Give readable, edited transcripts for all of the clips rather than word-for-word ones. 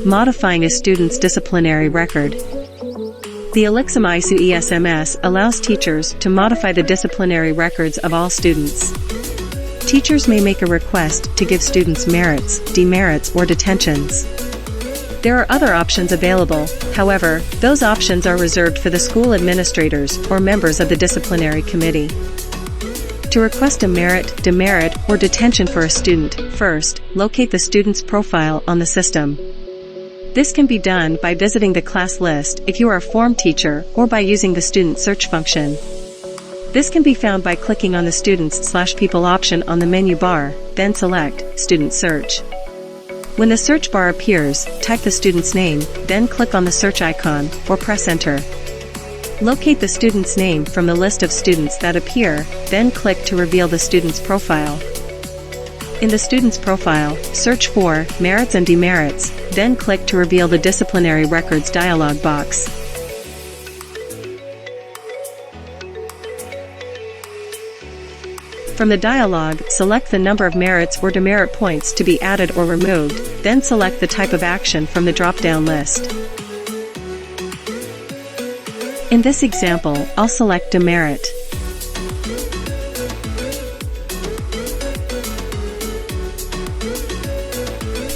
Modifying a student's disciplinary record. The Elixom Aisu ESMS allows teachers to modify the disciplinary records of all students. Teachers may make a request to give students merits, demerits, or detentions. There are other options available, however, those options are reserved for the school administrators or members of the disciplinary committee. To request a merit, demerit, or detention for a student, first, locate the student's profile on the system. This can be done by visiting the class list if you are a form teacher or by using the student search function. This can be found by clicking on the Students/People option on the menu bar, then select Student Search. When the search bar appears, type the student's name, then click on the search icon, or press Enter. Locate the student's name from the list of students that appear, then click to reveal the student's profile. In the student's profile, search for Merits and Demerits, then click to reveal the Disciplinary Records dialog box. From the dialog, select the number of merits or demerit points to be added or removed, then select the type of action from the drop-down list. In this example, I'll select demerit.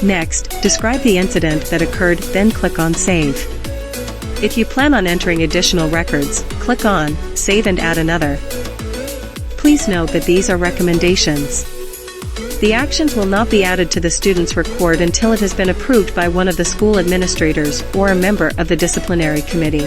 Next, describe the incident that occurred, then click on Save. If you plan on entering additional records, click on Save and add another. Please note that these are recommendations. The actions will not be added to the student's record until it has been approved by one of the school administrators or a member of the disciplinary committee.